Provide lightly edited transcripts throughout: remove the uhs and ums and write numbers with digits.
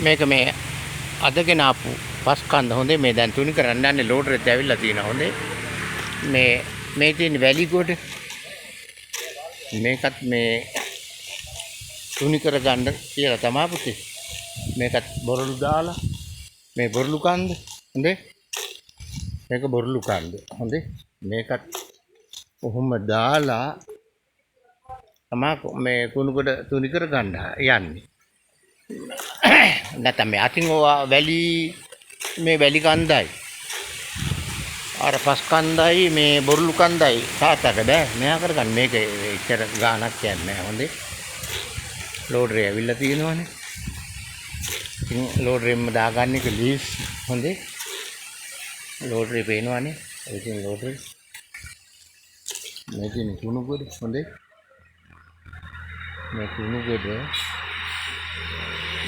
මේක මේ අදගෙන ආපු පස් කන්ද හොඳේ මේ දැන් තුනි කරන්න යන්නේ ලෝඩරෙත් ඇවිල්ලා තියෙනවා හොඳේ මේ තියෙන වැලි ගොඩ මේකත් මේ තුනි කර ගන්න කියලා තමයි පුතේ මේකත් බොරළු දාලා මේ බොරළු කන්ද හොඳේ මේක බොරළු කන්ද හොඳේ මේකත් කොහොම දාලා තමයි මේ කුණුගොඩ තුනි කර ගන්න යන්නේ නැත්නම් මේ අතින් ඕවා වැලි මේ වැලි කන්දයි අර පස් කන්දයි මේ බොරළු කන්දයි තාත්තට බෑ මෙහා කරගන්න මේක ඉතර ගානක් යන්නේ නැහැ හොඳේ ලෝඩරේ ඇවිල්ලා තියෙනවනේ ඉතින් ලෝඩරෙම්ම දාගන්න එක ලීස් හොඳේ ලෝඩරේ පේනවනේ ඉතින් ලෝඩරේ මේ තියෙන කුණුගොඩ හොඳේ මේ කුණුගොඩ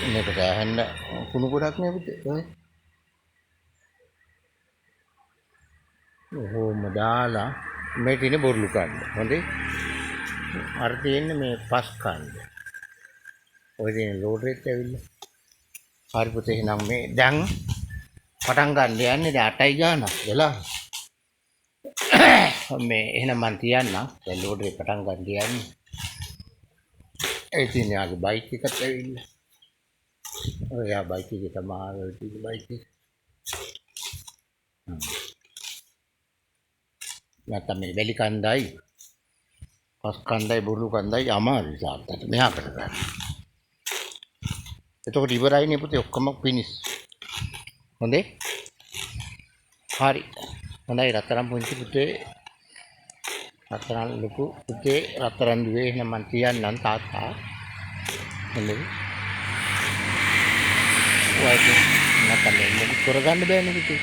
මේක ගහන්න කුණු ගොඩක් නේ පුතේ ඔය ඔහොම දාලා මේ තියෙන බොරළු කන්ද හොඳේ අර තියෙන්නේ මේ පස් කන්ද ඔය තියෙන ලෝඩරෙත් ඇවිල්ලා හරි පුතේ එහෙනම් මේ දැන් පටන් ගන්න යන්නේ දැන් 8යි ගානක් වෙලා මේ එහෙනම් මන් තියන්නම් දැන් ලෝඩරේ පටන් ගන්න යන්නේ ඒ තියෙන යාගේ බයික් එකත් ඇවිල්ලා ඔය යා බයික් එකේ තමයි තියෙන බයික් එක නැත්නම් මේ වැලි කන්දයි පස් කන්දයි බොරළු කන්දයි අමාරුයි සාත්තට මෙහා කරගන්න. එතකොට ඉවරයිනේ පුතේ ඔක්කොම ෆිනිෂ්. හොඳේ? හරි. හොඳයි රත්තරන් පුංචි පුතේ. රත්තරන් ලොකු පුතේ රත්තරන් දුවේ එහෙනම් මන් තියන්නම් තාත්තා. හොඳේ. ඔයක නැත්නම් මේක කරගන්න බෑනේ පුතේ.